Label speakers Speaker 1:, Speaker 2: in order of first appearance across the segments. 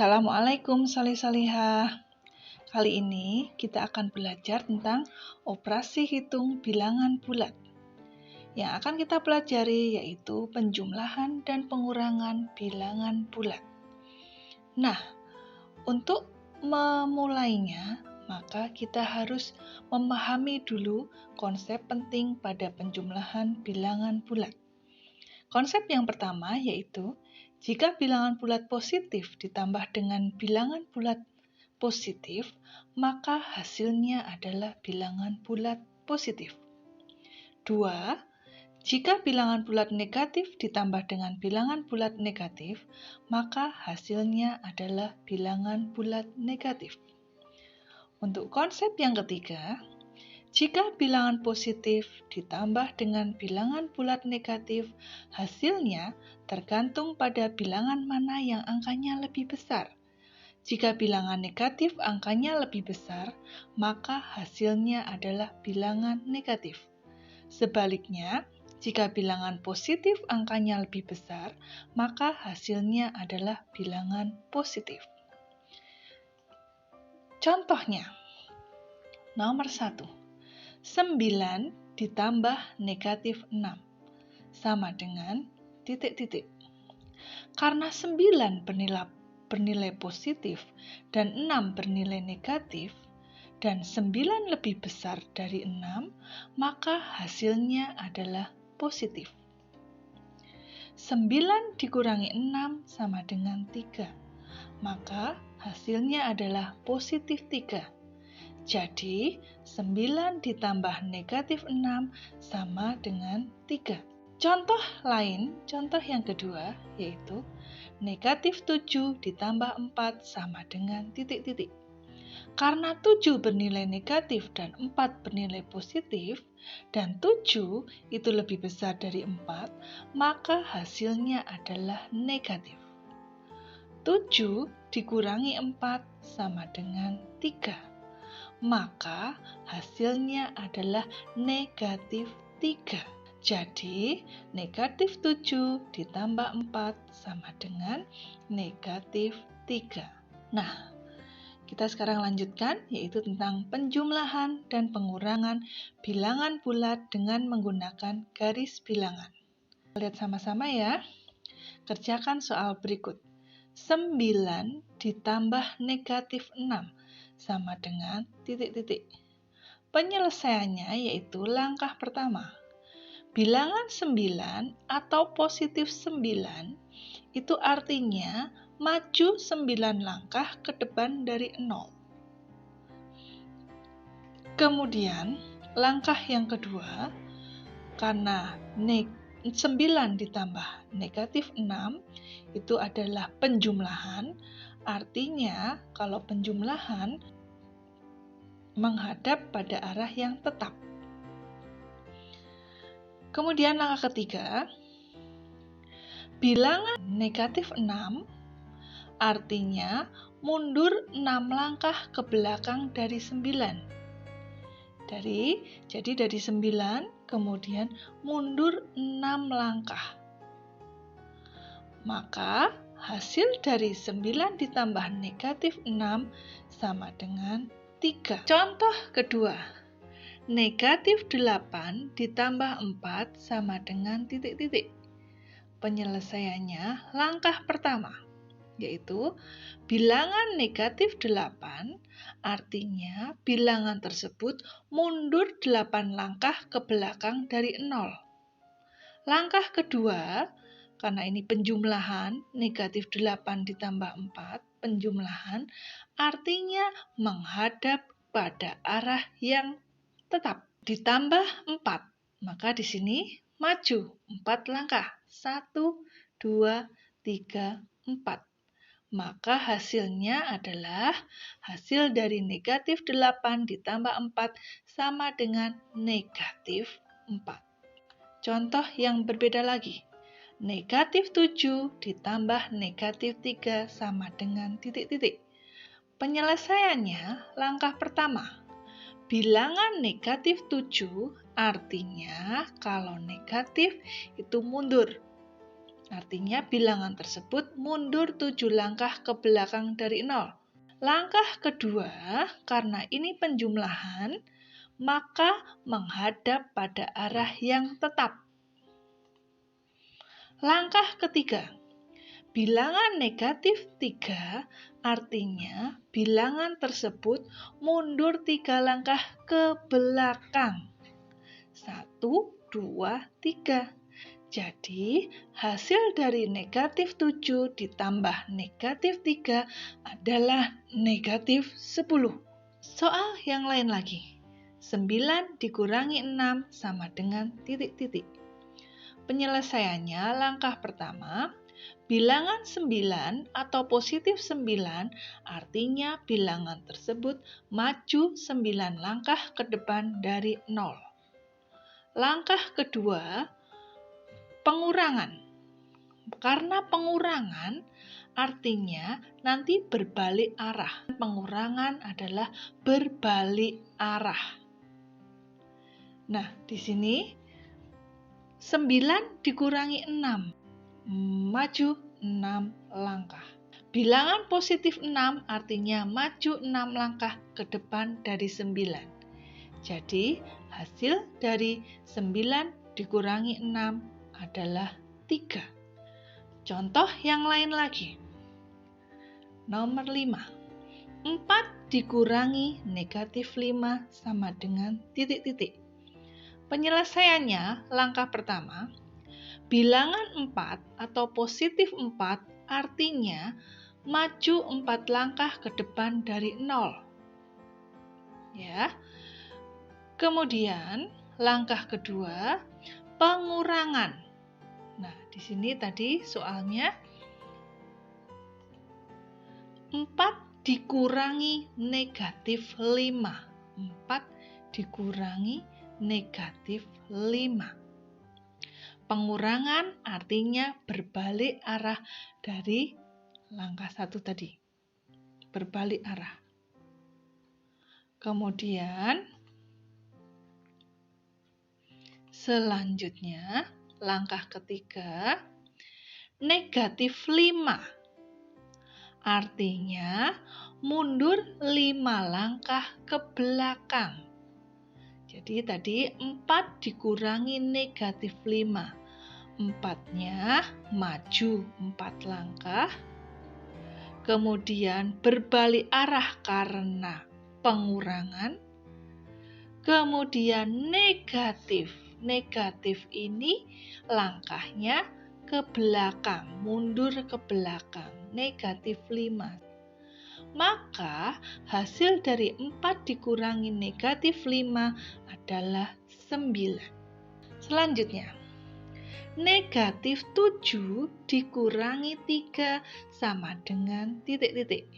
Speaker 1: Assalamualaikum salih-salihah. Kali ini kita akan belajar tentang operasi hitung bilangan bulat. Yang akan kita pelajari yaitu penjumlahan dan pengurangan bilangan bulat. Nah, untuk memulainya, maka kita harus memahami dulu konsep penting pada penjumlahan bilangan bulat. Konsep yang pertama yaitu jika bilangan bulat positif ditambah dengan bilangan bulat positif, maka hasilnya adalah bilangan bulat positif. 2. Jika bilangan bulat negatif ditambah dengan bilangan bulat negatif, maka hasilnya adalah bilangan bulat negatif. Untuk konsep yang ketiga, jika bilangan positif ditambah dengan bilangan bulat negatif, hasilnya tergantung pada bilangan mana yang angkanya lebih besar. Jika bilangan negatif angkanya lebih besar, maka hasilnya adalah bilangan negatif. Sebaliknya, jika bilangan positif angkanya lebih besar, maka hasilnya adalah bilangan positif. Contohnya, nomor 1. 9 ditambah negatif 6 sama dengan titik-titik. Karena 9 bernilai positif dan 6 bernilai negatif, dan 9 lebih besar dari 6, maka hasilnya adalah positif. 9 dikurangi 6 sama dengan 3, maka hasilnya adalah positif 3. Jadi, 9 ditambah negatif 6 sama dengan 3. Contoh lain, contoh yang kedua, yaitu negatif 7 ditambah 4 sama dengan titik-titik. Karena 7 bernilai negatif dan 4 bernilai positif, dan 7 itu lebih besar dari 4, maka hasilnya adalah negatif. 7 dikurangi 4 sama dengan 3, maka hasilnya adalah negatif 3. Jadi, negatif 7 ditambah 4 sama dengan negatif 3. Nah, kita sekarang lanjutkan, yaitu tentang penjumlahan dan pengurangan bilangan bulat dengan menggunakan garis bilangan. Lihat sama-sama ya. Kerjakan soal berikut. 9 ditambah negatif 6 sama dengan titik-titik. Penyelesaiannya yaitu langkah pertama. Bilangan 9 atau positif 9 itu artinya maju 9 langkah ke depan dari 0. Kemudian langkah yang kedua, karena 9 ditambah negatif 6 itu adalah penjumlahan, artinya kalau penjumlahan menghadap pada arah yang tetap. Kemudian langkah ketiga, bilangan negatif 6 artinya mundur 6 langkah ke belakang dari 9. Jadi dari 9 kemudian mundur 6 langkah. Maka hasil dari 9 ditambah negatif 6 sama dengan 3. Contoh kedua, negatif 8 ditambah 4 sama dengan titik-titik. Penyelesaiannya langkah pertama, yaitu bilangan negatif 8 artinya bilangan tersebut mundur 8 langkah ke belakang dari 0. Langkah kedua, karena ini penjumlahan, negatif 8 ditambah 4, penjumlahan artinya menghadap pada arah yang tetap. Ditambah 4, maka di sini maju 4 langkah. 1, 2, 3, 4. Maka hasilnya adalah hasil dari negatif 8 ditambah 4 sama dengan negatif 4. Contoh yang berbeda lagi. Negatif 7 ditambah negatif 3 sama dengan titik-titik. Penyelesaiannya langkah pertama. Bilangan negatif 7 artinya kalau negatif itu mundur. Artinya bilangan tersebut mundur 7 langkah ke belakang dari 0. Langkah kedua, karena ini penjumlahan, maka menghadap pada arah yang tetap. Langkah ketiga, bilangan negatif 3 artinya bilangan tersebut mundur 3 langkah ke belakang. 1, 2, 3. Jadi, hasil dari negatif 7 ditambah negatif 3 adalah negatif 10. Soal yang lain lagi. 9 dikurangi 6 sama dengan titik-titik. Penyelesaiannya langkah pertama, bilangan 9 atau positif 9 artinya bilangan tersebut maju 9 langkah ke depan dari 0. Langkah kedua, pengurangan. Karena pengurangan artinya nanti berbalik arah. Pengurangan adalah berbalik arah. Nah, di sini 9 dikurangi 6, maju 6 langkah. Bilangan positif 6 artinya maju 6 langkah ke depan dari 9. Jadi, hasil dari 9 dikurangi 6 adalah 3. Contoh yang lain lagi. Nomor 5. 4 dikurangi negatif 5 sama dengan titik-titik. Penyelesaiannya, langkah pertama, bilangan 4 atau positif 4 artinya maju 4 langkah ke depan dari 0. Ya. Kemudian, langkah kedua, pengurangan. Nah, di sini tadi soalnya 4 dikurangi negatif 5. 4 dikurangi negatif 5. Pengurangan artinya berbalik arah dari langkah 1 tadi. Berbalik arah. Kemudian, selanjutnya, langkah ketiga, negatif 5. Artinya mundur 5 langkah ke belakang. Jadi tadi 4 dikurangi negatif 5. 4-nya maju 4 langkah. Kemudian berbalik arah karena pengurangan. Kemudian negatif. Negatif ini langkahnya ke belakang, mundur ke belakang. Negatif 5. Maka hasil dari 4 dikurangi negatif 5 adalah 9. Selanjutnya, negatif 7 dikurangi 3 sama dengan titik-titik.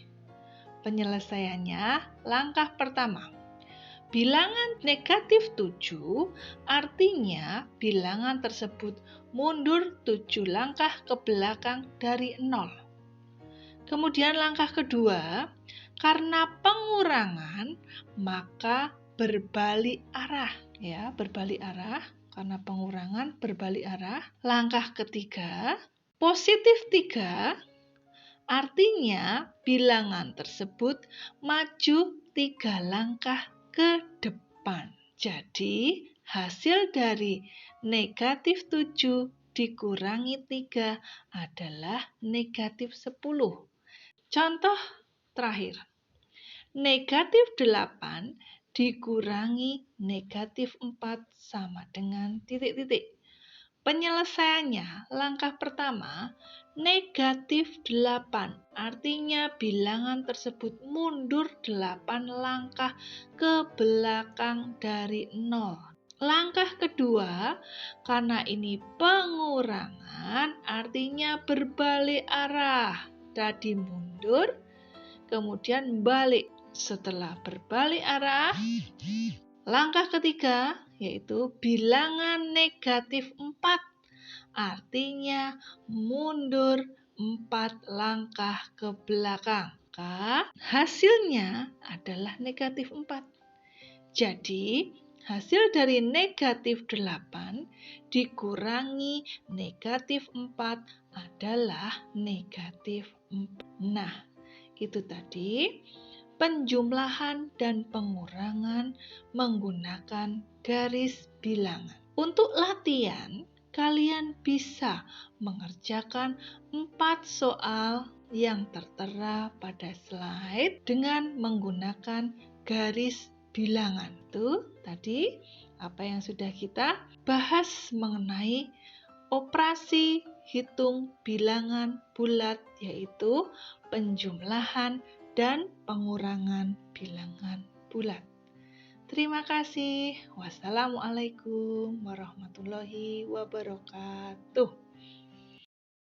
Speaker 1: Penyelesaiannya, langkah pertama. Bilangan negatif 7 artinya bilangan tersebut mundur 7 langkah ke belakang dari 0. Kemudian langkah kedua, karena pengurangan maka berbalik arah, ya, berbalik arah. Karena pengurangan berbalik arah. Langkah ketiga, positif 3 artinya bilangan tersebut maju 3 langkah ke depan. Jadi, hasil dari negatif 7 dikurangi 3 adalah negatif 10. Contoh terakhir, negatif 8 dikurangi negatif 4 sama dengan titik-titik. Penyelesaiannya, langkah pertama, negatif 8, artinya bilangan tersebut mundur 8 langkah ke belakang dari 0. Langkah kedua, karena ini pengurangan, artinya berbalik arah. Tadi mundur, kemudian balik. Setelah berbalik arah, langkah ketiga yaitu bilangan negatif 4. Artinya mundur 4 langkah ke belakang. Maka hasilnya adalah negatif 4. Jadi, hasil dari negatif 8 dikurangi negatif 4 adalah negatif 4. Nah, itu tadi penjumlahan dan pengurangan menggunakan garis bilangan. Untuk latihan, kalian bisa mengerjakan 4 soal yang tertera pada slide dengan menggunakan garis bilangan. Itu tadi apa yang sudah kita bahas mengenai operasi hitung bilangan bulat, yaitu penjumlahan dan pengurangan bilangan bulat. Terima kasih. Wassalamualaikum warahmatullahi wabarakatuh.